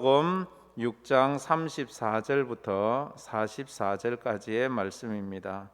마가복음 6장 34절부터 44절까지의 말씀입니다.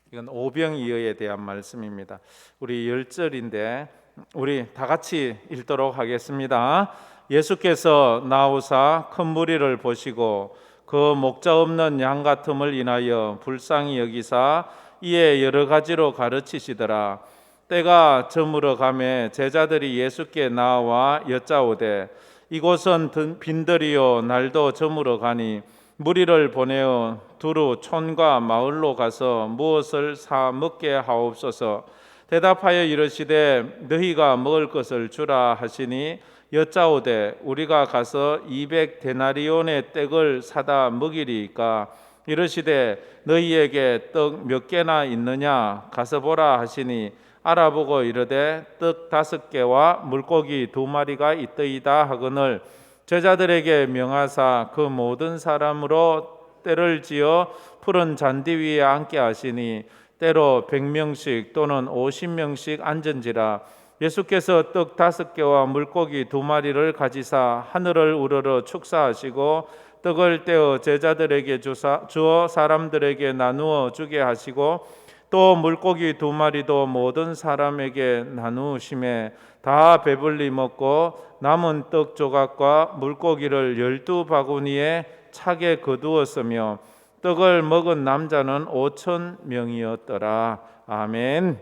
이건 오병이어에 대한 말씀입니다. 우리 10절인데 우리 다 같이 읽도록 하겠습니다. 예수께서 나오사 큰 무리를 보시고 그 목자 없는 양 같음을 인하여 불쌍히 여기사 이에 여러 가지로 가르치시더라. 때가 저물어 가매 제자들이 예수께 나와 여짜오되 이곳은 빈들이요 날도 저물어 가니 무리를 보내어 두루 촌과 마을로 가서 무엇을 사 먹게 하옵소서. 대답하여 이르시되 너희가 먹을 것을 주라 하시니 여짜오되 우리가 가서 200데나리온의 떡을 사다 먹이리이까. 이르시되 너희에게 떡 몇 개나 있느냐 가서 보라 하시니 알아보고 이르되 떡 5개와 물고기 2마리가 있더이다 하거늘 제자들에게 명하사 그 모든 사람으로 때를 지어 푸른 잔디 위에 앉게 하시니 때로 100명씩 또는 50명씩 앉은지라. 예수께서 떡 5개와 물고기 2마리를 가지사 하늘을 우러러 축사하시고 떡을 떼어 제자들에게 주어 사람들에게 나누어 주게 하시고 또 물고기 2마리도 모든 사람에게 나누심에 다 배불리 먹고 남은 떡 조각과 물고기를 12바구니에 차게 거두었으며 떡을 먹은 남자는 5,000명이었더라. 아멘.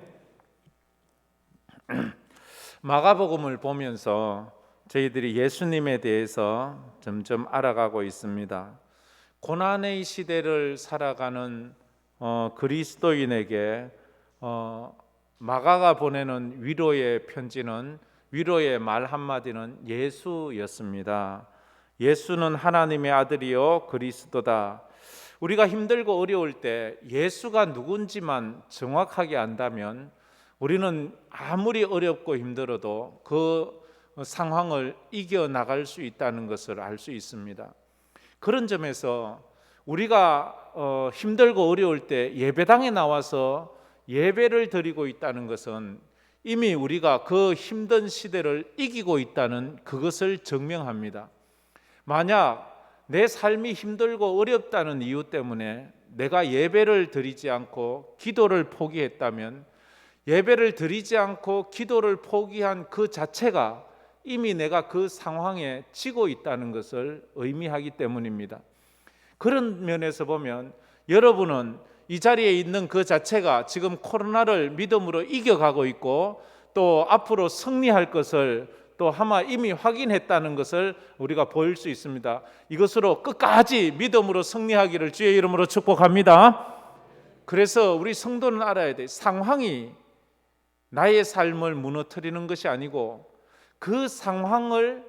마가복음을 보면서 저희들이 예수님에 대해서 점점 알아가고 있습니다. 고난의 시대를 살아가는 그리스도인에게 마가가 보내는 위로의 편지는, 위로의 말 한마디는 예수였습니다. 예수는 하나님의 아들이요 그리스도다. 우리가 힘들고 어려울 때 예수가 누군지만 정확하게 안다면 우리는 아무리 어렵고 힘들어도 그 상황을 이겨나갈 수 있다는 것을 알 수 있습니다. 그런 점에서 우리가 힘들고 어려울 때 예배당에 나와서 예배를 드리고 있다는 것은 이미 우리가 그 힘든 시대를 이기고 있다는 그것을 증명합니다. 만약 내 삶이 힘들고 어렵다는 이유 때문에 내가 예배를 드리지 않고 기도를 포기했다면 예배를 드리지 않고 기도를 포기한 그 자체가 이미 내가 그 상황에 지고 있다는 것을 의미하기 때문입니다. 그런 면에서 보면 여러분은 이 자리에 있는 그 자체가 지금 코로나를 믿음으로 이겨가고 있고 또 앞으로 승리할 것을 또 아마 이미 확인했다는 것을 우리가 보일 수 있습니다. 이것으로 끝까지 믿음으로 승리하기를 주의 이름으로 축복합니다. 그래서 우리 성도는 알아야 돼. 상황이 나의 삶을 무너뜨리는 것이 아니고 그 상황을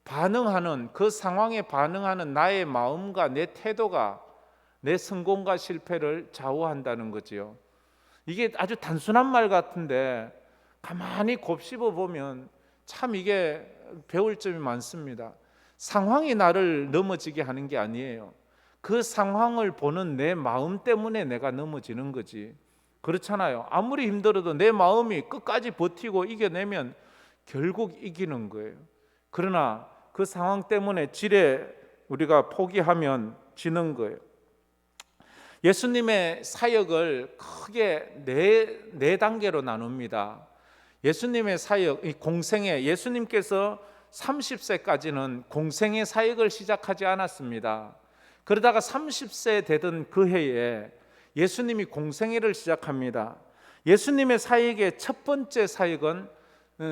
반응하는, 그 상황에 반응하는 나의 마음과 내 태도가 내 성공과 실패를 좌우한다는 거지요. 이게 아주 단순한 말 같은데 가만히 곱씹어 보면 참 이게 배울 점이 많습니다. 상황이 나를 넘어지게 하는 게 아니에요. 그 상황을 보는 내 마음 때문에 내가 넘어지는 거지. 그렇잖아요. 아무리 힘들어도 내 마음이 끝까지 버티고 이겨내면 결국 이기는 거예요. 그러나 그 상황 때문에 지레 우리가 포기하면 지는 거예요. 예수님의 사역을 크게 네 단계로 나눕니다. 예수님의 사역, 공생애, 예수님께서 30세까지는 공생의 사역을 시작하지 않았습니다. 그러다가 30세 되던 그 해에 예수님이 공생애를 시작합니다. 예수님의 사역의 첫 번째 사역은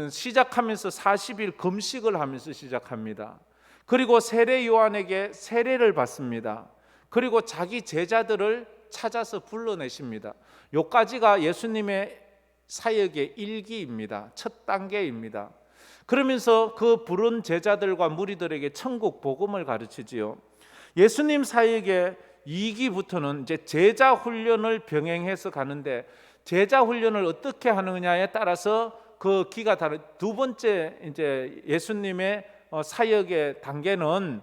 시작하면서 40일 금식을 하면서 시작합니다. 그리고 세례 요한에게 세례를 받습니다. 그리고 자기 제자들을 찾아서 불러내십니다. 요까지가 예수님의 사역의 1기입니다. 첫 단계입니다. 그러면서 그 부른 제자들과 무리들에게 천국 복음을 가르치지요. 예수님 사역의 2기부터는 이제 제자 훈련을 병행해서 가는데 제자 훈련을 어떻게 하느냐에 따라서 그 기가 다른 두 번째 이제 예수님의 사역의 단계는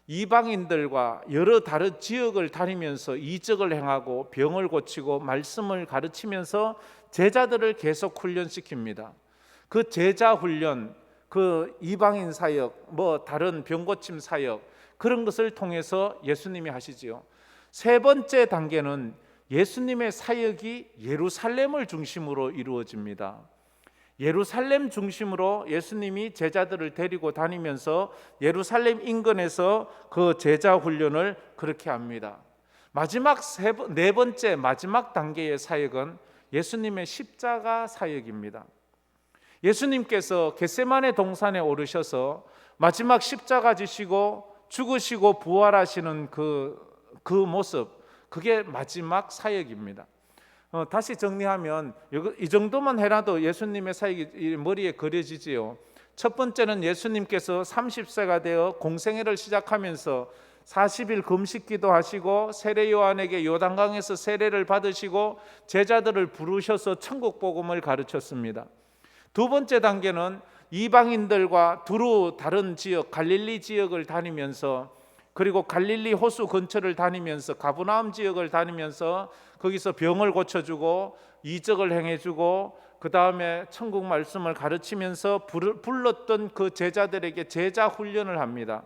이방인들과 여러 다른 지역을 다니면서 이적을 행하고 병을 고치고 말씀을 가르치면서 제자들을 계속 훈련시킵니다. 그 제자 훈련, 그 이방인 사역, 뭐 다른 병고침 사역, 그런 것을 통해서 예수님이 하시지요. 세 번째 단계는 예수님의 사역이 예루살렘을 중심으로 이루어집니다. 예루살렘 중심으로 예수님이 제자들을 데리고 다니면서 예루살렘 인근에서 그 제자 훈련을 그렇게 합니다. 마지막 네 번째 마지막 단계의 사역은 예수님의 십자가 사역입니다. 예수님께서 겟세마네 동산에 오르셔서 마지막 십자가 지시고 죽으시고 부활하시는 그 모습, 그게 마지막 사역입니다. 다시 정리하면 이 정도만 해라도 예수님의 사역이 머리에 그려지지요. 첫 번째는 예수님께서 30세가 되어 공생애를 시작하면서 40일 금식 기도하시고 세례 요한에게 요단강에서 세례를 받으시고 제자들을 부르셔서 천국 복음을 가르쳤습니다. 두 번째 단계는 이방인들과 두루 다른 지역 갈릴리 지역을 다니면서, 그리고 갈릴리 호수 근처를 다니면서 가브나움 지역을 다니면서 거기서 병을 고쳐주고 이적을 행해주고 그 다음에 천국 말씀을 가르치면서 불렀던 그 제자들에게 제자 훈련을 합니다.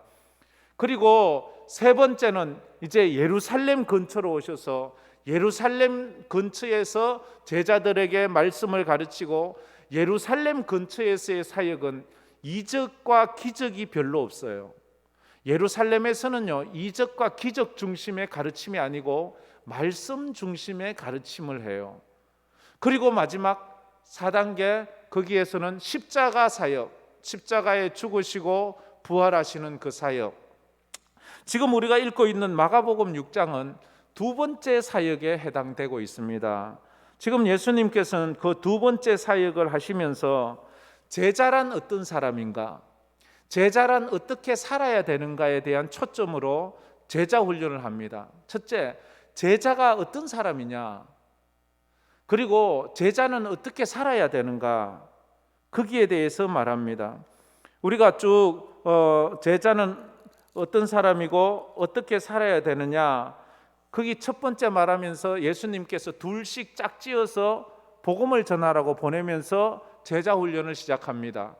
그리고 세 번째는 이제 예루살렘 근처로 오셔서 예루살렘 근처에서 제자들에게 말씀을 가르치고, 예루살렘 근처에서의 사역은 이적과 기적이 별로 없어요. 예루살렘에서는요, 이적과 기적 중심의 가르침이 아니고 말씀 중심의 가르침을 해요. 그리고 마지막 4단계, 거기에서는 십자가 사역, 십자가에 죽으시고 부활하시는 그 사역. 지금 우리가 읽고 있는 마가복음 6장은 두 번째 사역에 해당되고 있습니다. 지금 예수님께서는 그 두 번째 사역을 하시면서 제자란 어떤 사람인가, 제자란 어떻게 살아야 되는가에 대한 초점으로 제자 훈련을 합니다. 첫째, 제자가 어떤 사람이냐, 그리고 제자는 어떻게 살아야 되는가, 거기에 대해서 말합니다. 우리가 쭉 제자는 어떤 사람이고 어떻게 살아야 되느냐, 거기 첫 번째 말하면서 예수님께서 둘씩 짝지어서 복음을 전하라고 보내면서 제자 훈련을 시작합니다.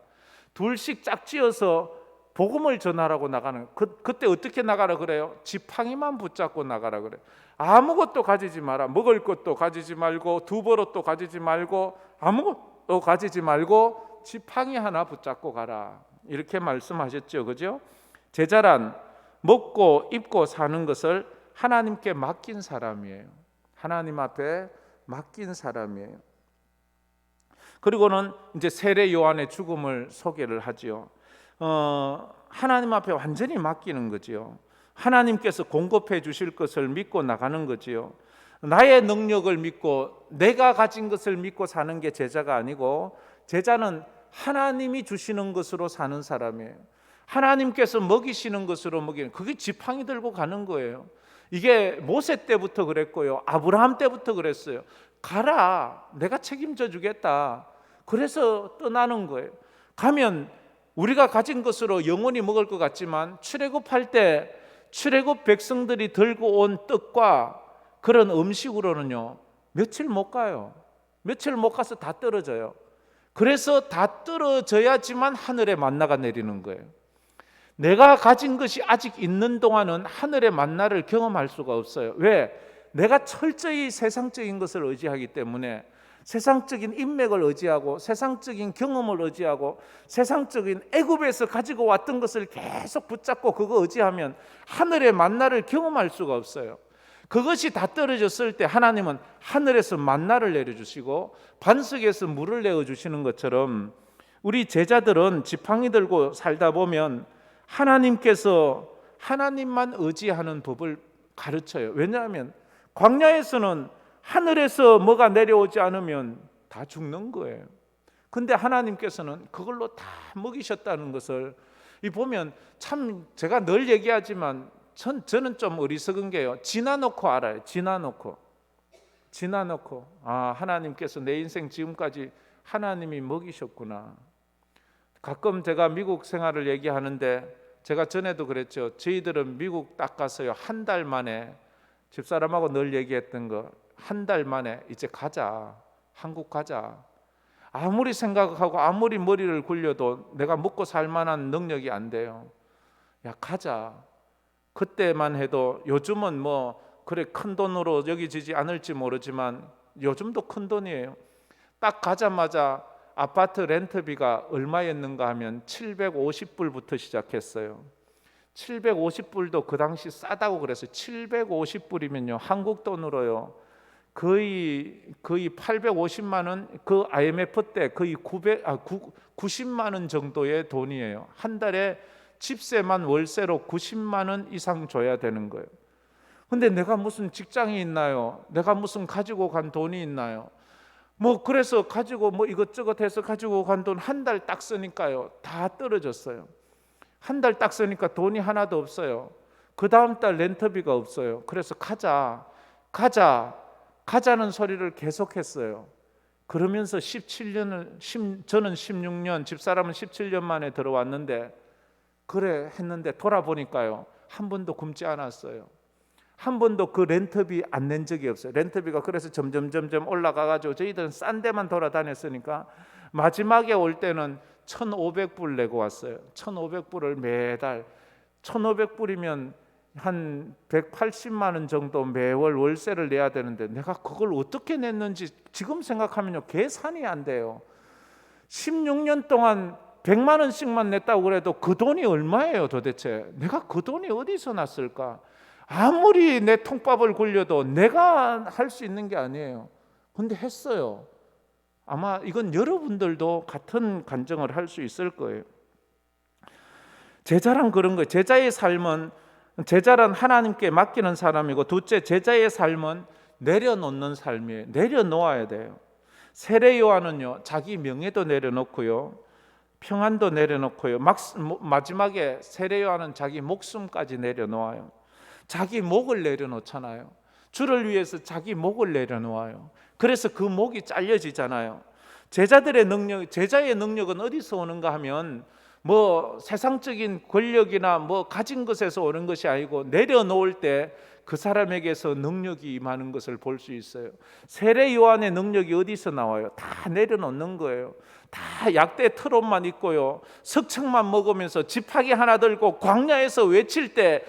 둘씩 짝지어서 복음을 전하라고 나가는, 그때 어떻게 나가라 그래요? 지팡이만 붙잡고 나가라 그래요. 아무것도 가지지 마라. 먹을 것도 가지지 말고 두 버릇도 가지지 말고 아무것도 가지지 말고 지팡이 하나 붙잡고 가라, 이렇게 말씀하셨죠. 그죠? 제자란 먹고 입고 사는 것을 하나님께 맡긴 사람이에요. 하나님 앞에 맡긴 사람이에요. 그리고는 이제 세례 요한의 죽음을 소개를 하지요. 하나님 앞에 완전히 맡기는 거지요. 하나님께서 공급해 주실 것을 믿고 나가는 거지요. 나의 능력을 믿고 내가 가진 것을 믿고 사는 게 제자가 아니고, 제자는 하나님이 주시는 것으로 사는 사람이에요. 하나님께서 먹이시는 것으로 먹이는, 그게 지팡이 들고 가는 거예요. 이게 모세 때부터 그랬고요, 아브라함 때부터 그랬어요. 가라, 내가 책임져 주겠다. 그래서 떠나는 거예요. 가면 우리가 가진 것으로 영원히 먹을 것 같지만 출애굽할 때 출애굽 백성들이 들고 온 떡과 그런 음식으로는요 며칠 못 가요. 며칠 못 가서 다 떨어져요. 그래서 다 떨어져야지만 하늘에 만나가 내리는 거예요. 내가 가진 것이 아직 있는 동안은 하늘의 만나를 경험할 수가 없어요. 왜? 내가 철저히 세상적인 것을 의지하기 때문에, 세상적인 인맥을 의지하고 세상적인 경험을 의지하고 세상적인 애굽에서 가지고 왔던 것을 계속 붙잡고 그거 의지하면 하늘의 만나를 경험할 수가 없어요. 그것이 다 떨어졌을 때 하나님은 하늘에서 만나를 내려주시고 반석에서 물을 내어주시는 것처럼, 우리 제자들은 지팡이 들고 살다 보면 하나님께서 하나님만 의지하는 법을 가르쳐요. 왜냐하면 광야에서는 하늘에서 뭐가 내려오지 않으면 다 죽는 거예요. 근데 하나님께서는 그걸로 다 먹이셨다는 것을 보면, 참 제가 늘 얘기하지만 저는 좀 어리석은 게요, 지나놓고 알아요. 지나놓고 하나님께서 내 인생 지금까지 하나님이 먹이셨구나. 가끔 제가 미국 생활을 얘기하는데, 제가 전에도 그랬죠. 저희들은 미국 딱 가서요, 한 달 만에, 집사람하고 늘 얘기했던 거, 한 달 만에 이제 가자, 한국 가자. 아무리 생각하고 아무리 머리를 굴려도 내가 먹고 살 만한 능력이 안 돼요. 야, 가자. 그때만 해도, 요즘은 뭐 그래 큰 돈으로 여기지지 않을지 모르지만 요즘도 큰 돈이에요. 딱 가자마자 아파트 렌트비가 얼마였는가 하면 750불부터 시작했어요. 750불도 그 당시 싸다고 그랬어요. 750불이면요 한국 돈으로요 거의 850만 원, 그 IMF 때 거의 90만 원 정도의 돈이에요. 한 달에 집세만 월세로 90만 원 이상 줘야 되는 거예요. 근데 내가 무슨 직장이 있나요? 내가 무슨 가지고 간 돈이 있나요? 뭐 그래서 가지고 뭐 이것저것 해서 가지고 간 돈 한 달 딱 쓰니까요 다 떨어졌어요. 한 달 딱 쓰니까 돈이 하나도 없어요. 그 다음 달 렌트비가 없어요. 그래서 가자는 소리를 계속했어요. 그러면서 저는 16년, 집사람은 17년 만에 들어왔는데, 그래 했는데 돌아보니까요 한 번도 굶지 않았어요. 한 번도 그 렌트비 안 낸 적이 없어요. 렌트비가 그래서 점점 올라가가지고 저희들은 싼 데만 돌아다녔으니까 마지막에 올 때는 1,500불 내고 왔어요. 1,500불을 매달, 1,500불이면 한 180만 원 정도 매월 월세를 내야 되는데 내가 그걸 어떻게 냈는지 지금 생각하면요 계산이 안 돼요. 16년 동안 100만 원씩만 냈다고 그래도 그 돈이 얼마예요 도대체? 내가 그 돈이 어디서 났을까? 아무리 내 통밥을 굴려도 내가 할 수 있는 게 아니에요. 근데 했어요. 아마 이건 여러분들도 같은 간증을 할 수 있을 거예요. 제자란 그런 거예요. 제자란 하나님께 맡기는 사람이고, 둘째, 제자의 삶은 내려놓는 삶이에요. 내려놓아야 돼요. 세례 요한은요 자기 명예도 내려놓고요, 평안도 내려놓고요, 마지막에 세례 요한은 자기 목숨까지 내려놓아요. 자기 목을 내려놓잖아요. 주를 위해서 자기 목을 내려놓아요. 그래서 그 목이 잘려지잖아요. 제자의 능력은 어디서 오는가 하면 뭐 세상적인 권력이나 뭐 가진 것에서 오는 것이 아니고, 내려놓을 때 그 사람에게서 능력이 임하는 것을 볼 수 있어요. 세례 요한의 능력이 어디서 나와요? 다 내려놓는 거예요. 다 약대 트롯만 입고요, 석청만 먹으면서 지팡이 하나 들고 광야에서 외칠 때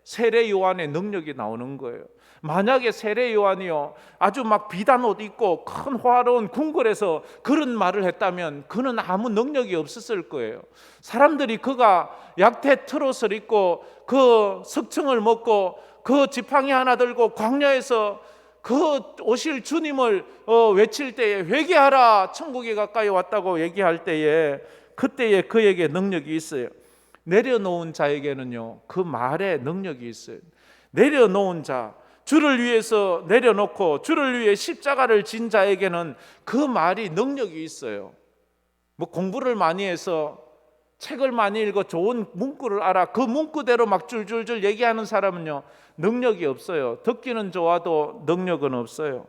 세례 요한의 능력이 나오는 거예요. 만약에 세례 요한이요 아주 막 비단 옷 입고 큰 화려한 궁궐에서 그런 말을 했다면 그는 아무 능력이 없었을 거예요. 사람들이 그가 약대 트롯을 입고 그 석청을 먹고 그 지팡이 하나 들고 광야에서 그 오실 주님을 외칠 때에 회개하라 천국이 가까이 왔다고 얘기할 때에, 그때에 그에게 능력이 있어요. 내려놓은 자에게는요 그 말에 능력이 있어요. 내려놓은 자, 주를 위해서 내려놓고 주를 위해 십자가를 진 자에게는 그 말이 능력이 있어요. 뭐 공부를 많이 해서 책을 많이 읽어 좋은 문구를 알아 그 문구대로 막 줄줄줄 얘기하는 사람은요 능력이 없어요. 듣기는 좋아도 능력은 없어요.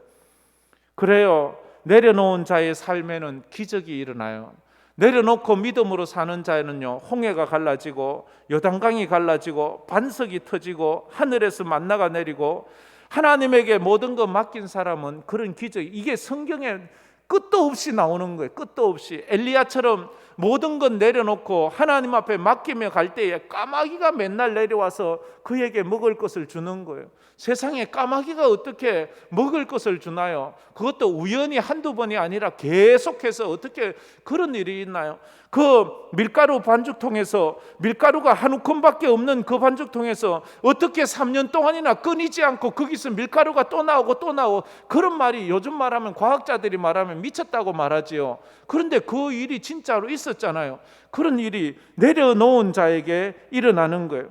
그래요, 내려놓은 자의 삶에는 기적이 일어나요. 내려놓고 믿음으로 사는 자에는요 홍해가 갈라지고 요단강이 갈라지고 반석이 터지고 하늘에서 만나가 내리고, 하나님에게 모든 것 맡긴 사람은 그런 기적이, 이게 성경에 끝도 없이 나오는 거예요. 끝도 없이. 엘리야처럼 모든 것 내려놓고 하나님 앞에 맡기며 갈 때에 까마귀가 맨날 내려와서 그에게 먹을 것을 주는 거예요. 세상에 까마귀가 어떻게 먹을 것을 주나요? 그것도 우연히 한두 번이 아니라 계속해서 어떻게 그런 일이 있나요? 그 밀가루 반죽통에서, 밀가루가 한 우큼밖에 없는 그 반죽통에서 어떻게 3년 동안이나 끊이지 않고 거기서 밀가루가 또 나오고 또 나오고, 그런 말이 요즘 말하면 과학자들이 말하면 미쳤다고 말하지요. 그런데 그 일이 진짜로 있었잖아요. 그런 일이 내려놓은 자에게 일어나는 거예요.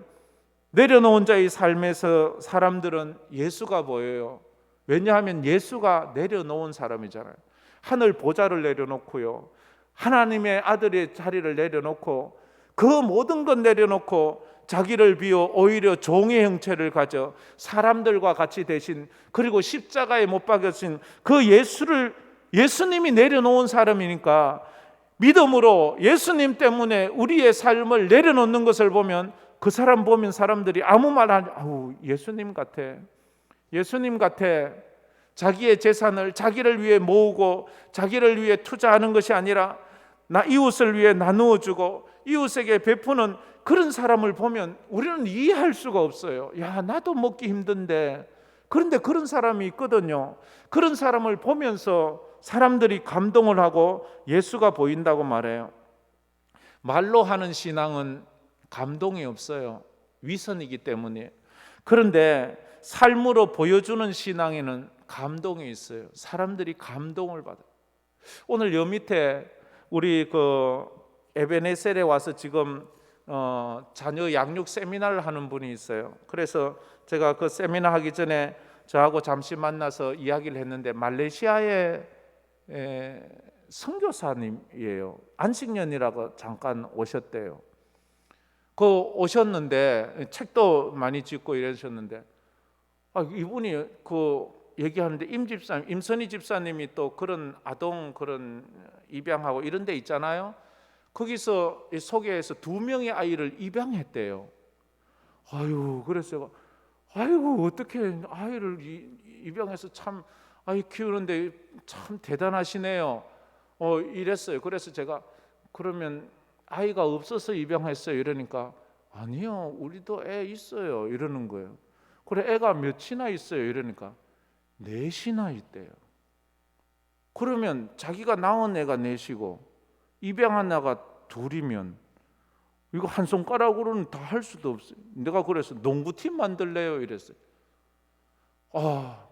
내려놓은 자의 삶에서 사람들은 예수가 보여요. 왜냐하면 예수가 내려놓은 사람이잖아요. 하늘 보좌를 내려놓고요, 하나님의 아들의 자리를 내려놓고 그 모든 것 내려놓고 자기를 비워 오히려 종의 형체를 가져 사람들과 같이 대신, 그리고 십자가에 못 박으신 그 예수님이 내려놓은 사람이니까, 믿음으로 예수님 때문에 우리의 삶을 내려놓는 것을 보면, 그 사람 보면 사람들이 아무 말 안 하고, 예수님 같아, 예수님 같아, 자기의 재산을 자기를 위해 모으고 자기를 위해 투자하는 것이 아니라 나 이웃을 위해 나누어 주고 이웃에게 베푸는 그런 사람을 보면 우리는 이해할 수가 없어요. 야, 나도 먹기 힘든데. 그런데 그런 사람이 있거든요. 그런 사람을 보면서 사람들이 감동을 하고 예수가 보인다고 말해요. 말로 하는 신앙은 감동이 없어요. 위선이기 때문에. 그런데 삶으로 보여주는 신앙에는 감동이 있어요. 사람들이 감동을 받아요. 오늘 여 밑에 우리 에베네셀에 와서 지금 자녀 양육 세미나를 하는 분이 있어요. 그래서 제가 그 세미나 하기 전에 저하고 잠시 만나서 이야기를 했는데 말레이시아의 선교사님이에요. 안식년이라고 잠깐 오셨대요. 오셨는데 책도 많이 찍고 이러셨는데 이분이 얘기하는데 임선희 집사님이 또 그런 아동 그런 입양하고 이런 데 있잖아요. 거기서 소개해서 2명의 아이를 입양했대요. 그래서 어떻게 아이를 입양해서 참 아이 키우는데 참 대단하시네요. 이랬어요. 그래서 제가 그러면 아이가 없어서 입양했어요. 이러니까 아니요, 우리도 애 있어요. 이러는 거예요. 그래, 애가 몇이나 있어요. 이러니까 4이나 있대요. 그러면 자기가 낳은 애가 4이고 입양한 애가 2이면 이거 한 손가락으로는 다 할 수도 없어요. 내가 그래서 농구팀 만들래요 이랬어요.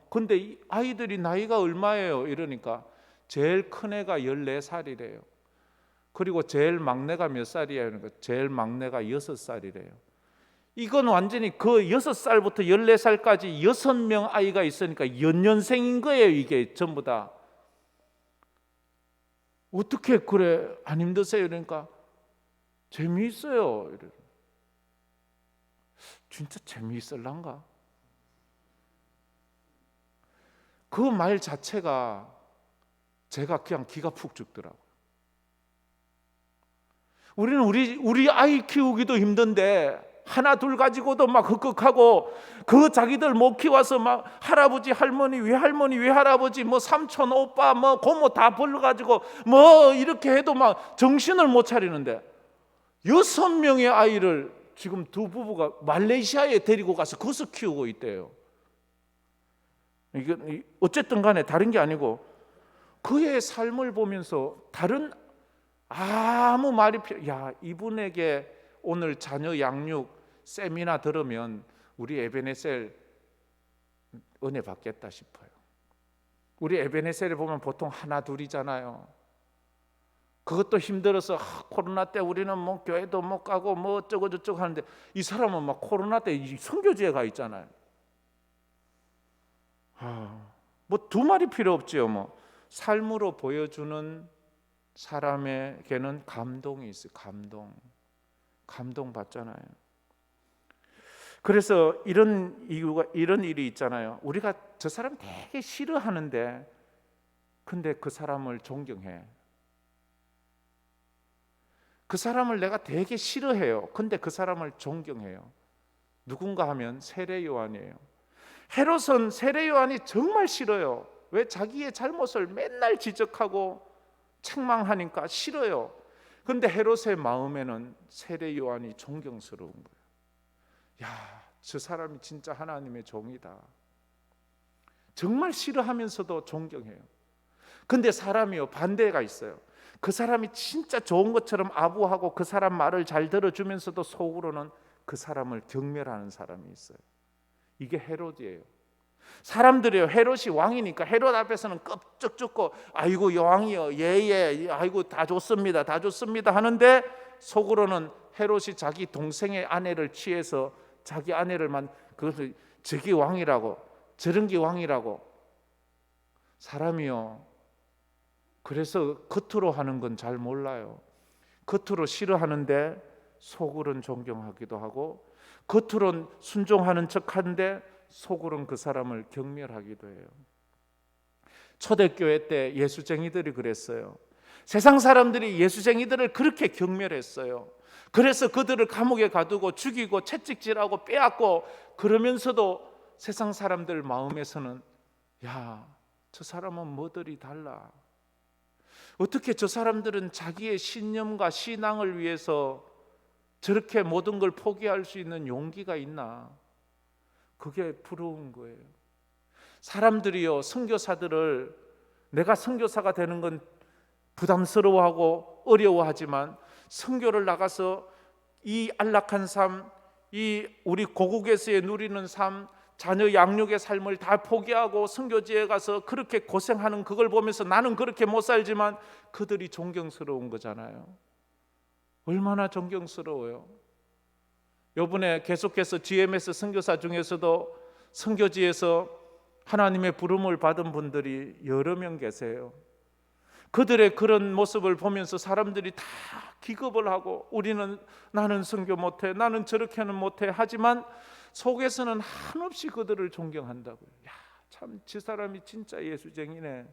근데 이 아이들이 나이가 얼마예요? 이러니까 제일 큰 애가 14살이래요. 그리고 제일 막내가 몇 살이에요? 그러니까 제일 막내가 6살이래요. 이건 완전히 그 6살부터 14살까지 6명 아이가 있으니까 연년생인 거예요. 이게 전부 다. 어떻게 그래 안 힘드세요? 그러니까 재미있어요. 이래. 진짜 재미있을란가? 그 말 자체가 제가 그냥 기가 푹 죽더라고요. 우리는 우리 아이 키우기도 힘든데 하나 둘 가지고도 막 흑흑하고 그 자기들 못 키워서 막 할아버지 할머니 외할아버지 뭐 삼촌 오빠 뭐 고모 다 불러가지고 뭐 이렇게 해도 막 정신을 못 차리는데 6명의 아이를 지금 두 부부가 말레이시아에 데리고 가서 거기서 키우고 있대요. 이게 어쨌든 간에 다른 게 아니고 그의 삶을 보면서 다른 아무 말이 이분에게 오늘 자녀 양육 세미나 들으면 우리 에베네셀 은혜 받겠다 싶어요. 우리 에베네셀에 보면 보통 하나 둘이잖아요. 그것도 힘들어서 코로나 때 우리는 뭐 교회도 못 가고 뭐 어쩌고 저쩌고 하는데 이 사람은 막 코로나 때 선교지에 가 있잖아요. 뭐 2말이 필요 없지요. 뭐 삶으로 보여주는 사람에게는 감동이 있어요. 감동 받잖아요. 그래서 이런 일이 있잖아요. 우리가 저 사람 되게 싫어하는데 근데 그 사람을 존경해. 그 사람을 내가 되게 싫어해요. 근데 그 사람을 존경해요. 누군가 하면 세례 요한이에요. 헤롯은 세례 요한이 정말 싫어요. 왜? 자기의 잘못을 맨날 지적하고 책망하니까 싫어요. 근데 헤롯의 마음에는 세례 요한이 존경스러운 거예요. 저 사람이 진짜 하나님의 종이다. 정말 싫어하면서도 존경해요. 근데 사람이요, 반대가 있어요. 그 사람이 진짜 좋은 것처럼 아부하고 그 사람 말을 잘 들어주면서도 속으로는 그 사람을 경멸하는 사람이 있어요. 이게 헤롯이에요. 사람들이요, 헤롯이 왕이니까 헤롯 앞에서는 껍쩍 죽고 아이고 여왕이요, 예예, 아이고 다 좋습니다 하는데 속으로는 헤롯이 자기 동생의 아내를 취해서 자기 아내를만 그것을 저기 왕이라고 저런 게 왕이라고. 사람이요, 그래서 겉으로 하는 건 잘 몰라요. 겉으로 싫어하는데 속으로는 존경하기도 하고 겉으로는 순종하는 척하는데 속으로는 그 사람을 경멸하기도 해요. 초대교회 때 예수쟁이들이 그랬어요. 세상 사람들이 예수쟁이들을 그렇게 경멸했어요. 그래서 그들을 감옥에 가두고 죽이고 채찍질하고 빼앗고 그러면서도 세상 사람들 마음에서는 저 사람은 뭐들이 달라? 어떻게 저 사람들은 자기의 신념과 신앙을 위해서 저렇게 모든 걸 포기할 수 있는 용기가 있나? 그게 부러운 거예요. 사람들이요, 선교사들을, 내가 선교사가 되는 건 부담스러워하고 어려워하지만 선교를 나가서 이 안락한 삶, 이 우리 고국에서의 누리는 삶, 자녀 양육의 삶을 다 포기하고 선교지에 가서 그렇게 고생하는 그걸 보면서 나는 그렇게 못 살지만 그들이 존경스러운 거잖아요. 얼마나 존경스러워요. 이번에 계속해서 GMS 선교사 중에서도 선교지에서 하나님의 부름을 받은 분들이 여러 명 계세요. 그들의 그런 모습을 보면서 사람들이 다 기겁을 하고 나는 선교 못해, 나는 저렇게는 못해 하지만 속에서는 한없이 그들을 존경한다고요. 야, 참 저 사람이 진짜 예수쟁이네,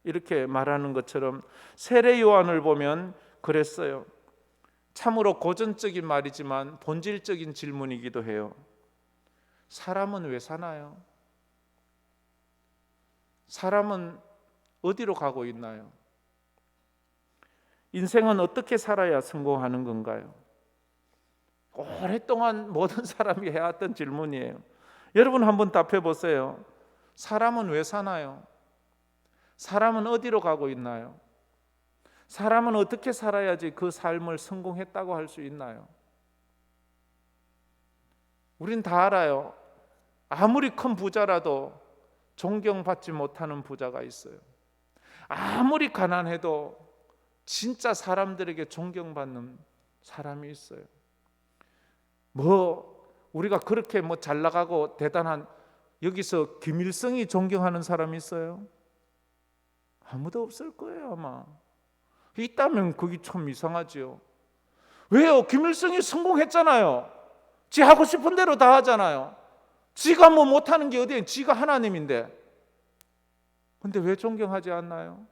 이렇게 말하는 것처럼 세례 요한을 보면 그랬어요. 참으로 고전적인 말이지만 본질적인 질문이기도 해요. 사람은 왜 사나요? 사람은 어디로 가고 있나요? 인생은 어떻게 살아야 성공하는 건가요? 오랫동안 모든 사람이 해왔던 질문이에요. 여러분 한번 답해 보세요. 사람은 왜 사나요? 사람은 어디로 가고 있나요? 사람은 어떻게 살아야지 그 삶을 성공했다고 할 수 있나요? 우린 다 알아요. 아무리 큰 부자라도 존경받지 못하는 부자가 있어요. 아무리 가난해도 진짜 사람들에게 존경받는 사람이 있어요. 우리가 그렇게 잘 나가고 대단한, 여기서 김일성이 존경하는 사람이 있어요? 아무도 없을 거예요. 아마 있다면 그게 참 이상하지요. 왜요? 김일성이 성공했잖아요. 지 하고 싶은 대로 다 하잖아요. 지가 못하는 게 어디에, 지가 하나님인데. 근데 왜 존경하지 않나요?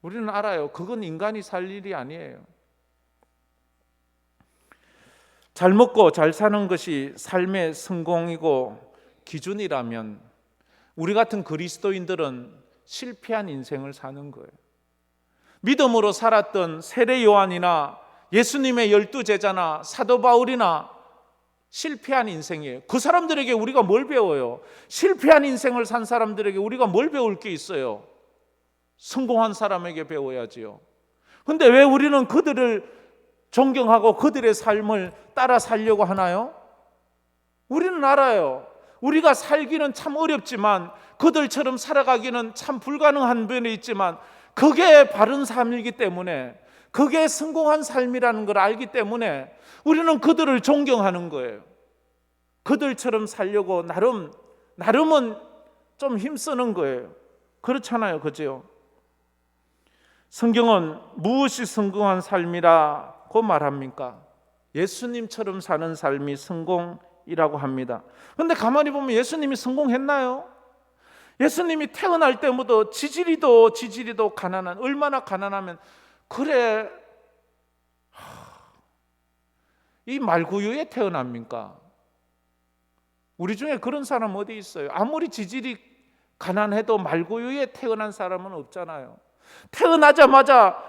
우리는 알아요. 그건 인간이 살 일이 아니에요. 잘 먹고 잘 사는 것이 삶의 성공이고 기준이라면 우리 같은 그리스도인들은 실패한 인생을 사는 거예요. 믿음으로 살았던 세례 요한이나 예수님의 12제자나 사도 바울이나 실패한 인생이에요. 그 사람들에게 우리가 뭘 배워요? 실패한 인생을 산 사람들에게 우리가 뭘 배울 게 있어요? 성공한 사람에게 배워야지요. 근데 왜 우리는 그들을 존경하고 그들의 삶을 따라 살려고 하나요? 우리는 알아요. 우리가 살기는 참 어렵지만 그들처럼 살아가기는 참 불가능한 면이 있지만 그게 바른 삶이기 때문에, 그게 성공한 삶이라는 걸 알기 때문에 우리는 그들을 존경하는 거예요. 그들처럼 살려고 나름은 좀 힘쓰는 거예요. 그렇잖아요. 그죠? 성경은 무엇이 성공한 삶이라고 말합니까? 예수님처럼 사는 삶이 성공이라고 합니다. 그런데 가만히 보면 예수님이 성공했나요? 예수님이 태어날 때부터 지지리도 가난한, 얼마나 가난하면 그래 이 말구유에 태어납니까? 우리 중에 그런 사람 어디 있어요? 아무리 지질이 가난해도 말구유에 태어난 사람은 없잖아요. 태어나자마자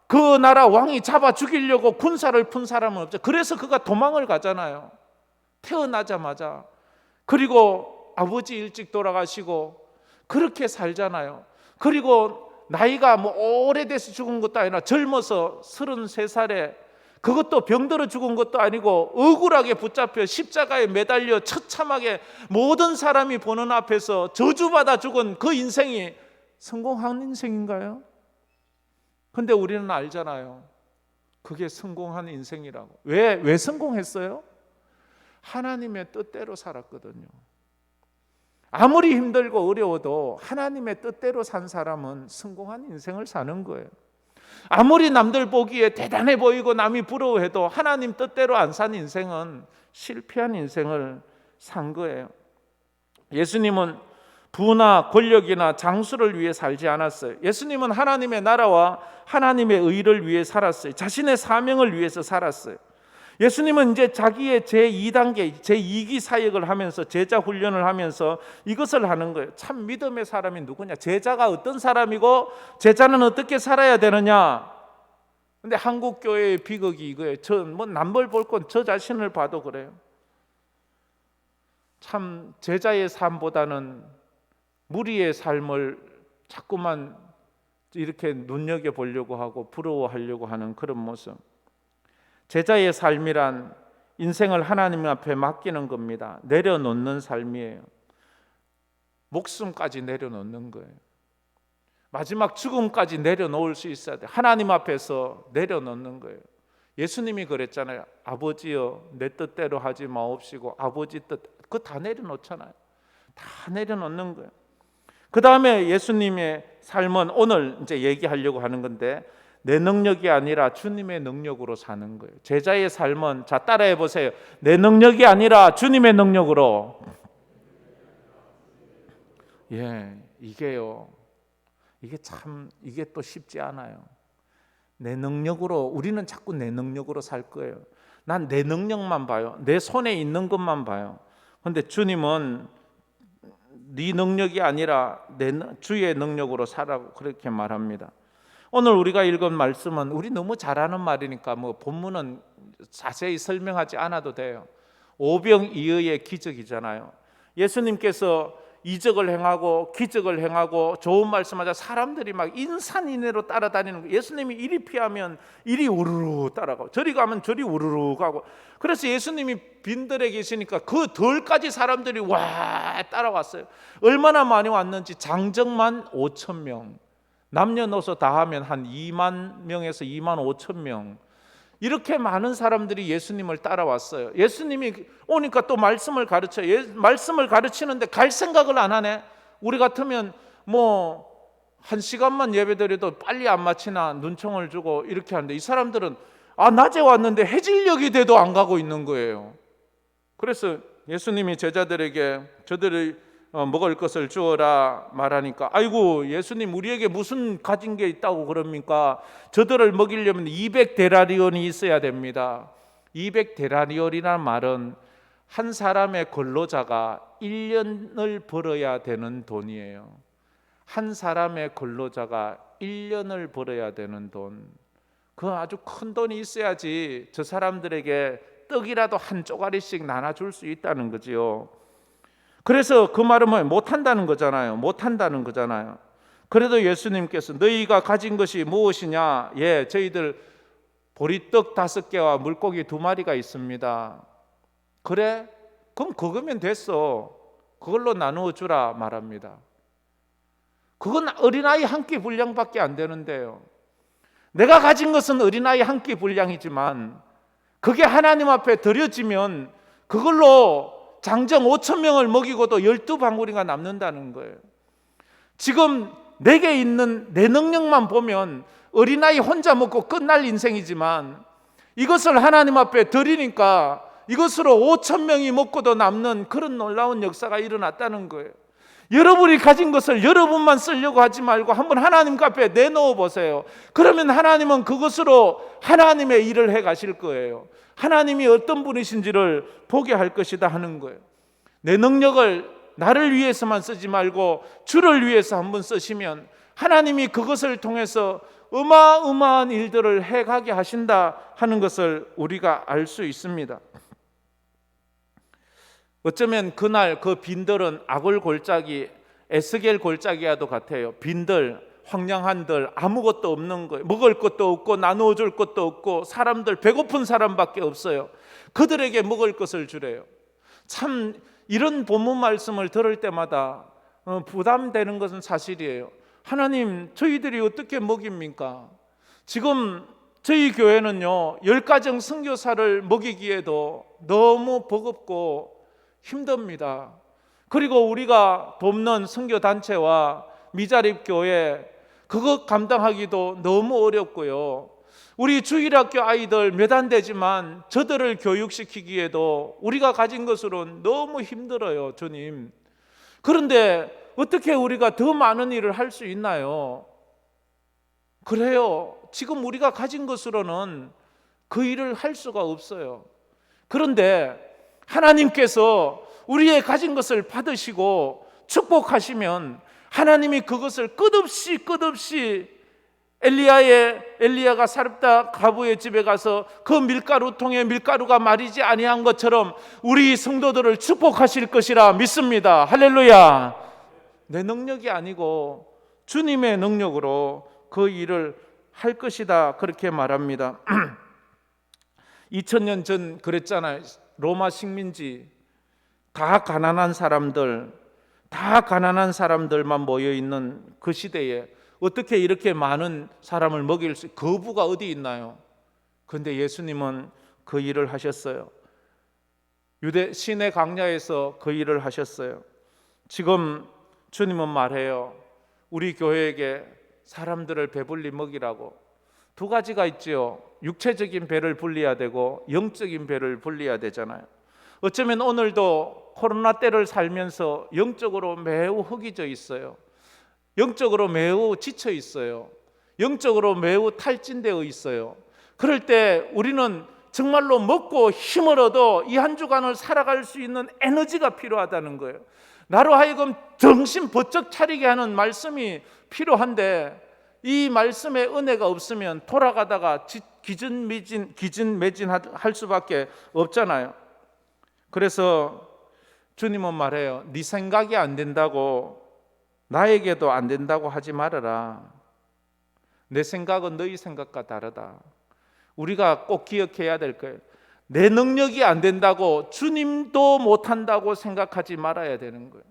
그 나라 왕이 잡아 죽이려고 군사를 푼 사람은 없죠. 그래서 그가 도망을 가잖아요. 태어나자마자. 그리고 아버지 일찍 돌아가시고 그렇게 살잖아요. 그리고 나이가 오래돼서 죽은 것도 아니라 젊어서 33살에, 그것도 병들어 죽은 것도 아니고 억울하게 붙잡혀 십자가에 매달려 처참하게 모든 사람이 보는 앞에서 저주받아 죽은 그 인생이 성공한 인생인가요? 근데 우리는 알잖아요. 그게 성공한 인생이라고. 왜 성공했어요? 하나님의 뜻대로 살았거든요. 아무리 힘들고 어려워도 하나님의 뜻대로 산 사람은 성공한 인생을 사는 거예요. 아무리 남들 보기에 대단해 보이고 남이 부러워해도 하나님 뜻대로 안 산 인생은 실패한 인생을 산 거예요. 예수님은 부나 권력이나 장수를 위해 살지 않았어요. 예수님은 하나님의 나라와 하나님의 의를 위해 살았어요. 자신의 사명을 위해서 살았어요. 예수님은 이제 자기의 제2단계, 제2기 사역을 하면서 제자 훈련을 하면서 이것을 하는 거예요. 참 믿음의 사람이 누구냐? 제자가 어떤 사람이고 제자는 어떻게 살아야 되느냐? 근데 한국 교회의 비극이 이거예요. 뭐 남들 볼 건 저 자신을 봐도 그래요. 참 제자의 삶보다는 무리의 삶을 자꾸만 이렇게 눈여겨 보려고 하고 부러워하려고 하는 그런 모습. 제자의 삶이란 인생을 하나님 앞에 맡기는 겁니다. 내려놓는 삶이에요. 목숨까지 내려놓는 거예요. 마지막 죽음까지 내려놓을 수 있어야 돼. 하나님 앞에서 내려놓는 거예요. 예수님이 그랬잖아요. 아버지여 내 뜻대로 하지 마옵시고 아버지 뜻, 그거 다 내려놓잖아요. 다 내려놓는 거예요. 그 다음에 예수님의 삶은 오늘 이제 얘기하려고 하는 건데 내 능력이 아니라 주님의 능력으로 사는 거예요. 제자의 삶은, 자 따라해 보세요. 내 능력이 아니라 주님의 능력으로. 이게요. 이게 또 쉽지 않아요. 내 능력으로, 우리는 자꾸 내 능력으로 살 거예요. 난 내 능력만 봐요. 내 손에 있는 것만 봐요. 그런데 주님은 네 능력이 아니라 주의 능력으로 살라고 그렇게 말합니다. 오늘 우리가 읽은 말씀은 우리 너무 잘 아는 말이니까 뭐 본문은 자세히 설명하지 않아도 돼요. 오병이어의 기적이잖아요. 예수님께서 이적을 행하고 기적을 행하고 좋은 말씀하자 사람들이 막 인산인해로 따라다니는 거예요. 예수님이 이리 피하면 이리 우르르 따라가고 저리 가면 저리 우르르 가고, 그래서 예수님이 빈들에 계시니까 그 덜까지 사람들이 와 따라왔어요. 얼마나 많이 왔는지 장정만 5천 명, 남녀노소 다 하면 한 2만 명에서 2만 5천 명, 이렇게 많은 사람들이 예수님을 따라왔어요. 예수님이 오니까 또 말씀을 가르쳐요. 말씀을 가르치는데 갈 생각을 안 하네. 우리 같으면 뭐 1시간만 예배드려도 빨리 안 마치나 눈총을 주고 이렇게 하는데 이 사람들은 낮에 왔는데 해질녘이 돼도 안 가고 있는 거예요. 그래서 예수님이 제자들에게 저들이 먹을 것을 주어라 말하니까, 아이고 예수님 우리에게 무슨 가진 게 있다고 그럽니까? 저들을 먹이려면 200데나리온이 있어야 됩니다. 200데나리온이라는 말은 한 사람의 근로자가 1년을 벌어야 되는 돈이에요. 한 사람의 근로자가 1년을 벌어야 되는 돈, 그 아주 큰 돈이 있어야지 저 사람들에게 떡이라도 한 쪼가리씩 나눠줄 수 있다는 거지요. 그래서 그 말은 못한다는 거잖아요. 못한다는 거잖아요. 그래도 예수님께서 너희가 가진 것이 무엇이냐? 저희들 보리떡 5개와 물고기 2마리가 있습니다. 그래? 그럼 그거면 됐어. 그걸로 나누어 주라 말합니다. 그건 어린아이 한 끼 분량밖에 안 되는데요. 내가 가진 것은 어린아이 한 끼 분량이지만 그게 하나님 앞에 드려지면 그걸로 장정 5천 명을 먹이고도 12방울이가 남는다는 거예요. 지금 내게 있는 내 능력만 보면 어린아이 혼자 먹고 끝날 인생이지만 이것을 하나님 앞에 드리니까 이것으로 5천 명이 먹고도 남는 그런 놀라운 역사가 일어났다는 거예요. 여러분이 가진 것을 여러분만 쓰려고 하지 말고 한번 하나님 앞에 내놓아 보세요. 그러면 하나님은 그것으로 하나님의 일을 해 가실 거예요. 하나님이 어떤 분이신지를 보게 할 것이다 하는 거예요. 내 능력을 나를 위해서만 쓰지 말고 주를 위해서 한번 쓰시면 하나님이 그것을 통해서 어마어마한 일들을 해가게 하신다 하는 것을 우리가 알 수 있습니다. 어쩌면 그날 그 빈들은 아골 골짜기, 에스겔 골짜기와도 같아요. 빈들, 황량한 들, 아무것도 없는 거예요. 먹을 것도 없고 나누어 줄 것도 없고 사람들, 배고픈 사람밖에 없어요. 그들에게 먹을 것을 주래요. 참 이런 본문 말씀을 들을 때마다 부담되는 것은 사실이에요. 하나님, 저희들이 어떻게 먹입니까? 지금 저희 교회는요 10가정 선교사를 먹이기에도 너무 버겁고 힘듭니다. 그리고 우리가 돕는 선교단체와 미자립교회 그것 감당하기도 너무 어렵고요. 우리 주일학교 아이들 몇 안 되지만 저들을 교육시키기에도 우리가 가진 것으로는 너무 힘들어요, 주님. 그런데 어떻게 우리가 더 많은 일을 할 수 있나요? 그래요. 지금 우리가 가진 것으로는 그 일을 할 수가 없어요. 그런데 하나님께서 우리의 가진 것을 받으시고 축복하시면 하나님이 그것을 끝없이 엘리야가 사렙다 과부의 집에 가서 그 밀가루통에 밀가루가 마르지 아니한 것처럼 우리 성도들을 축복하실 것이라 믿습니다. 할렐루야. 내 능력이 아니고 주님의 능력으로 그 일을 할 것이다, 그렇게 말합니다. 2000년 전 그랬잖아요. 로마 식민지, 다 가난한 사람들만 모여 있는 그 시대에 어떻게 이렇게 많은 사람을 먹일 수, 거부가 어디 있나요? 그런데 예수님은 그 일을 하셨어요. 유대 시내 광야에서 그 일을 하셨어요. 지금 주님은 말해요. 우리 교회에게 사람들을 배불리 먹이라고. 두 가지가 있지요. 육체적인 배를 불려야 되고 영적인 배를 불려야 되잖아요. 어쩌면 오늘도 코로나 때를 살면서 영적으로 매우 허기져 있어요. 영적으로 매우 지쳐 있어요. 영적으로 매우 탈진되어 있어요. 그럴 때 우리는 정말로 먹고 힘을 얻어 이 한 주간을 살아갈 수 있는 에너지가 필요하다는 거예요. 나로 하여금 정신 번쩍 차리게 하는 말씀이 필요한데 이 말씀의 은혜가 없으면 돌아가다가 기진매진할 수밖에 없잖아요. 그래서 주님은 말해요. 네 생각이 안 된다고 나에게도 안 된다고 하지 말아라. 내 생각은 너희 생각과 다르다. 우리가 꼭 기억해야 될 거예요. 내 능력이 안 된다고 주님도 못한다고 생각하지 말아야 되는 거예요.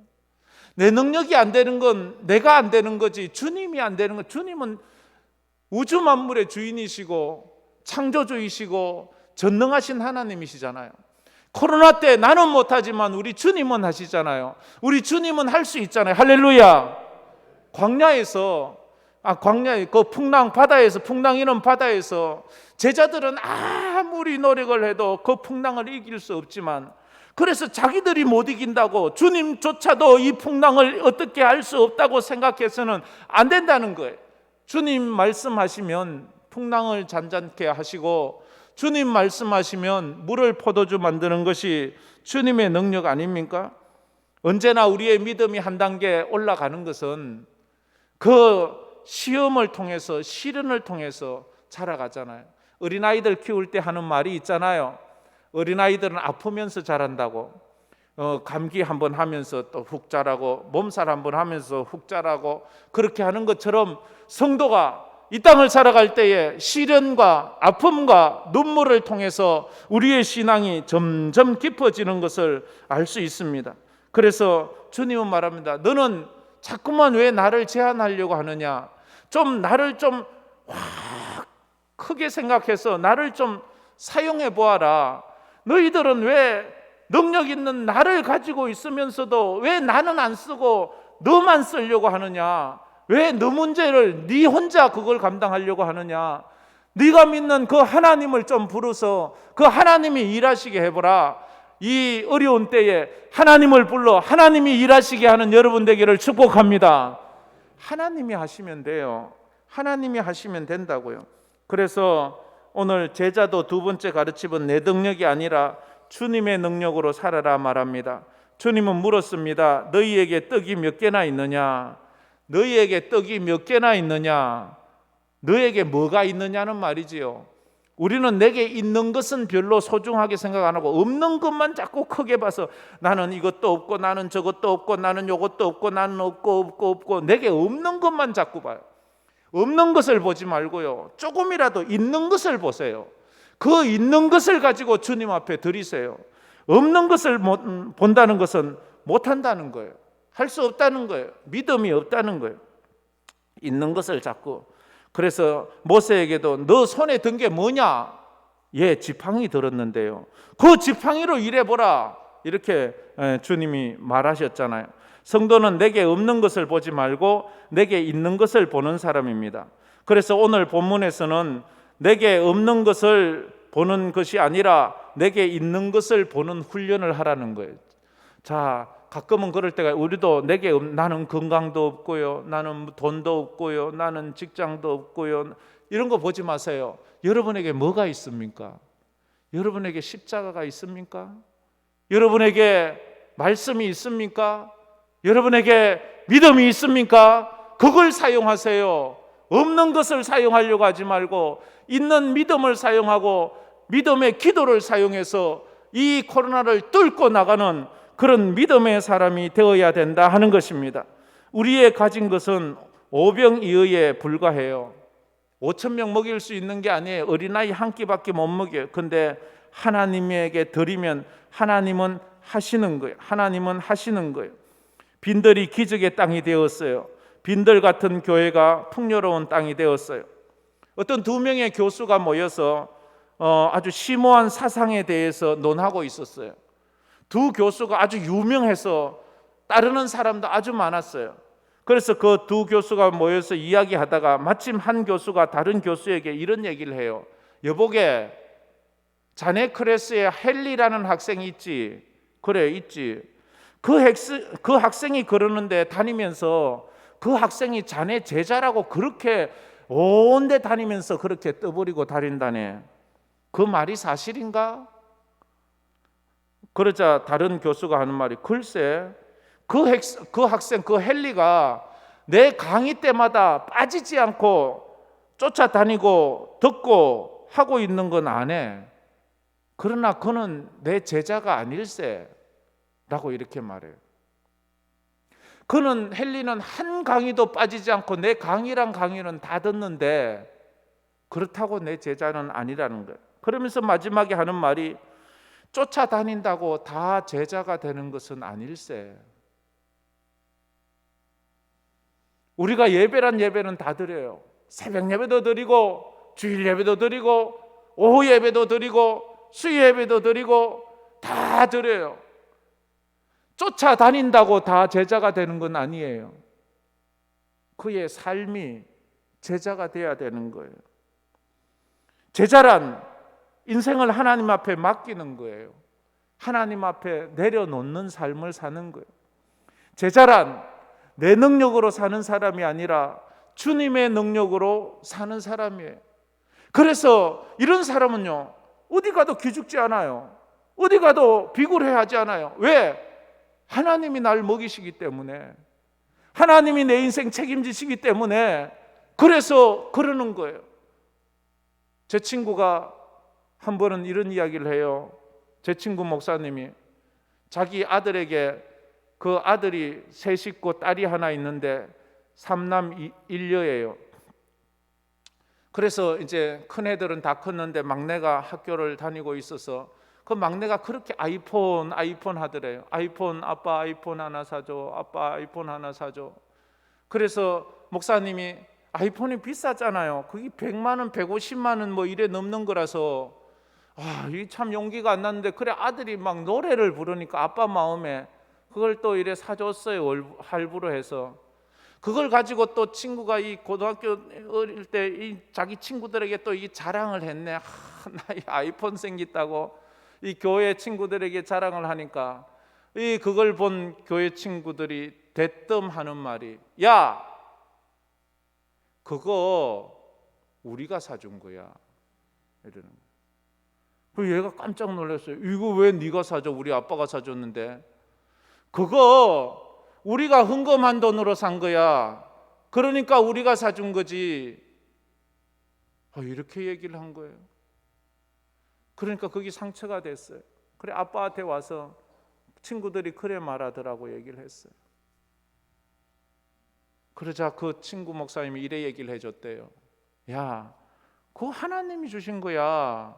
내 능력이 안 되는 건 내가 안 되는 거지 주님이 안 되는 건, 주님은 우주 만물의 주인이시고 창조주이시고 전능하신 하나님이시잖아요. 코로나 때 나는 못하지만 우리 주님은 하시잖아요. 우리 주님은 할 수 있잖아요. 할렐루야. 광야에 그 풍랑 이는 바다에서 제자들은 아무리 노력을 해도 그 풍랑을 이길 수 없지만, 그래서 자기들이 못 이긴다고 주님조차도 이 풍랑을 어떻게 할 수 없다고 생각해서는 안 된다는 거예요. 주님 말씀하시면 풍랑을 잔잔케 하시고 주님 말씀하시면 물을 포도주 만드는 것이 주님의 능력 아닙니까? 언제나 우리의 믿음이 한 단계 올라가는 것은 그 시험을 통해서, 시련을 통해서 자라가잖아요. 어린아이들 키울 때 하는 말이 있잖아요. 어린아이들은 아프면서 자란다고. 감기 한번 하면서 또 훅 자라고, 몸살 한번 하면서 훅 자라고, 그렇게 하는 것처럼 성도가 이 땅을 살아갈 때에 시련과 아픔과 눈물을 통해서 우리의 신앙이 점점 깊어지는 것을 알 수 있습니다. 그래서 주님은 말합니다. 너는 자꾸만 왜 나를 제한하려고 하느냐? 좀 나를 좀 확 크게 생각해서 나를 좀 사용해 보아라. 너희들은 왜 능력 있는 나를 가지고 있으면서도 왜 나는 안 쓰고 너만 쓰려고 하느냐? 왜 너 문제를 네 혼자 그걸 감당하려고 하느냐? 네가 믿는 그 하나님을 좀 부르서 그 하나님이 일하시게 해보라. 이 어려운 때에 하나님을 불러 하나님이 일하시게 하는 여러분 되기를 축복합니다. 하나님이 하시면 돼요. 하나님이 하시면 된다고요. 그래서 오늘 제자도 두 번째 가르침은 내 능력이 아니라 주님의 능력으로 살아라 말합니다. 주님은 물었습니다. 너희에게 떡이 몇 개나 있느냐? 너희에게 떡이 몇 개나 있느냐? 너에게 뭐가 있느냐는 말이지요. 우리는 내게 있는 것은 별로 소중하게 생각 안 하고 없는 것만 자꾸 크게 봐서 나는 이것도 없고 나는 저것도 없고 나는 이것도 없고 나는 없고 내게 없는 것만 자꾸 봐요. 없는 것을 보지 말고요, 조금이라도 있는 것을 보세요. 그 있는 것을 가지고 주님 앞에 드리세요. 없는 것을 본다는 것은 못한다는 거예요. 할 수 없다는 거예요. 믿음이 없다는 거예요. 있는 것을 자꾸. 그래서 모세에게도 너 손에 든 게 뭐냐? 예, 지팡이 들었는데요. 그 지팡이로 일해보라. 이렇게 주님이 말하셨잖아요. 성도는 내게 없는 것을 보지 말고 내게 있는 것을 보는 사람입니다. 그래서 오늘 본문에서는 내게 없는 것을 보는 것이 아니라 내게 있는 것을 보는 훈련을 하라는 거예요. 자, 가끔은 그럴 때가, 우리도 나는 건강도 없고요, 나는 돈도 없고요, 나는 직장도 없고요, 이런 거 보지 마세요. 여러분에게 뭐가 있습니까? 여러분에게 십자가가 있습니까? 여러분에게 말씀이 있습니까? 여러분에게 믿음이 있습니까? 그걸 사용하세요. 없는 것을 사용하려고 하지 말고 있는 믿음을 사용하고 믿음의 기도를 사용해서 이 코로나를 뚫고 나가는 그런 믿음의 사람이 되어야 된다 하는 것입니다. 우리의 가진 것은 오병이어에 불과해요. 5,000명 먹일 수 있는 게 아니에요. 어린아이 한 끼밖에 못 먹여요. 근데 하나님에게 드리면 하나님은 하시는 거예요. 하나님은 하시는 거예요. 빈들이 기적의 땅이 되었어요. 빈들 같은 교회가 풍요로운 땅이 되었어요. 어떤 두 명의 교수가 모여서 아주 심오한 사상에 대해서 논하고 있었어요. 두 교수가 아주 유명해서 따르는 사람도 아주 많았어요. 그래서 그 두 교수가 모여서 이야기하다가 마침 한 교수가 다른 교수에게 이런 얘기를 해요. 여보게, 자네 클래스에 헨리라는 학생이 있지? 그래, 있지. 그 학생이 그러는데 다니면서 그 학생이 자네 제자라고 그렇게 온 데 다니면서 그렇게 떠버리고 다닌다네. 그 말이 사실인가? 그러자 다른 교수가 하는 말이, 글쎄, 그 학생, 그 헨리가 내 강의 때마다 빠지지 않고 쫓아다니고 듣고 하고 있는 건 안 해. 그러나 그는 내 제자가 아닐세 라고 이렇게 말해요. 그는, 헨리는 한 강의도 빠지지 않고 내 강의란 강의는 다 듣는데 그렇다고 내 제자는 아니라는 거예요. 그러면서 마지막에 하는 말이, 쫓아다닌다고 다 제자가 되는 것은 아닐세. 우리가 예배란 예배는 다 드려요. 새벽 예배도 드리고 주일 예배도 드리고 오후 예배도 드리고 수요 예배도 드리고 다 드려요. 쫓아다닌다고 다 제자가 되는 건 아니에요. 그의 삶이 제자가 돼야 되는 거예요. 제자란 인생을 하나님 앞에 맡기는 거예요. 하나님 앞에 내려놓는 삶을 사는 거예요. 제자란 내 능력으로 사는 사람이 아니라 주님의 능력으로 사는 사람이에요. 그래서 이런 사람은요, 어디 가도 기죽지 않아요. 어디 가도 비굴해하지 않아요. 왜? 하나님이 날 먹이시기 때문에, 하나님이 내 인생 책임지시기 때문에 그래서 그러는 거예요. 제 친구가 한 번은 이런 이야기를 해요. 제 친구 목사님이 자기 아들에게, 그 아들이 세 식구 딸이 하나 있는데 3남 1녀예요. 그래서 이제 큰 애들은 다 컸는데 막내가 학교를 다니고 있어서 그 막내가 그렇게 아이폰 하더래요. 아이폰, 아빠 아이폰 하나 사줘, 아빠 아이폰 하나 사줘. 그래서 목사님이, 아이폰이 비싸잖아요. 그게 100만 원, 150만 원 뭐 이래 넘는 거라서 이게 참 용기가 안 났는데, 그래 아들이 막 노래를 부르니까 아빠 마음에 그걸 또 이래 사줬어요. 할부로 해서. 그걸 가지고 또 친구가 이 고등학교 어릴 때 이 자기 친구들에게 또 이 자랑을 했네. 나 이 아이폰 생겼다고 이 교회 친구들에게 자랑을 하니까 그걸 본 교회 친구들이 대뜸하는 말이, 야, 그거 우리가 사준 거야. 이러는 거예요. 얘가 깜짝 놀랐어요. 이거 왜 네가 사줘? 우리 아빠가 사줬는데. 그거 우리가 헌금한 돈으로 산 거야. 그러니까 우리가 사준 거지. 이렇게 얘기를 한 거예요. 그러니까 그게 상처가 됐어요. 그래 아빠한테 와서 친구들이 그래 말하더라고 얘기를 했어요. 그러자 그 친구 목사님이 이래 얘기를 해줬대요. 야, 그거 하나님이 주신 거야.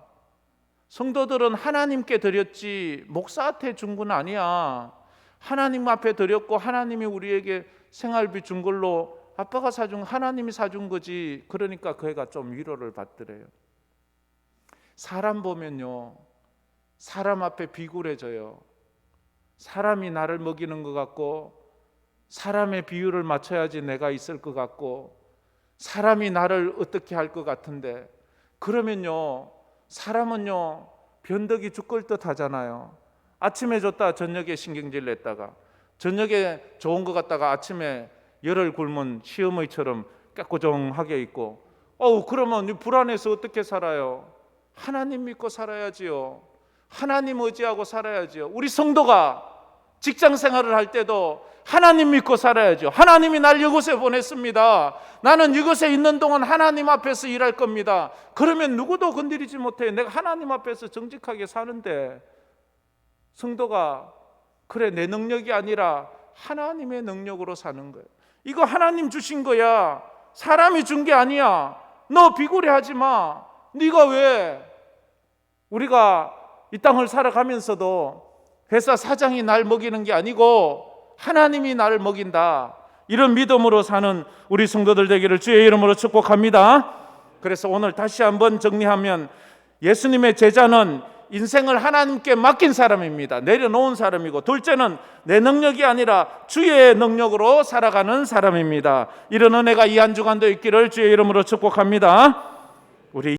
성도들은 하나님께 드렸지 목사한테 준 건 아니야. 하나님 앞에 드렸고 하나님이 우리에게 생활비 준 걸로 아빠가 사준, 하나님이 사준 거지. 그러니까 그 애가 좀 위로를 받더래요. 사람 보면요, 사람 앞에 비굴해져요. 사람이 나를 먹이는 것 같고, 사람의 비율을 맞춰야지 내가 있을 것 같고, 사람이 나를 어떻게 할 것 같은데, 그러면요 사람은요 변덕이 죽을 듯 하잖아요. 아침에 줬다 저녁에 신경질 냈다가, 저녁에 좋은 것 같다가 아침에 열을 굶은 시어머니처럼 깨꼬정하게 있고, 그러면 불안해서 어떻게 살아요? 하나님 믿고 살아야지요. 하나님 의지하고 살아야지요. 우리 성도가 직장 생활을 할 때도 하나님 믿고 살아야죠. 하나님이 날 이곳에 보냈습니다. 나는 이곳에 있는 동안 하나님 앞에서 일할 겁니다. 그러면 누구도 건드리지 못해. 내가 하나님 앞에서 정직하게 사는데, 성도가 그래 내 능력이 아니라 하나님의 능력으로 사는 거예요. 이거 하나님 주신 거야. 사람이 준 게 아니야. 너 비굴해하지 마. 네가 왜? 우리가 이 땅을 살아가면서도 회사 사장이 날 먹이는 게 아니고 하나님이 나를 먹인다. 이런 믿음으로 사는 우리 성도들 되기를 주의 이름으로 축복합니다. 그래서 오늘 다시 한번 정리하면, 예수님의 제자는 인생을 하나님께 맡긴 사람입니다. 내려놓은 사람이고, 둘째는 내 능력이 아니라 주의 능력으로 살아가는 사람입니다. 이런 은혜가 이 한 주간도 있기를 주의 이름으로 축복합니다.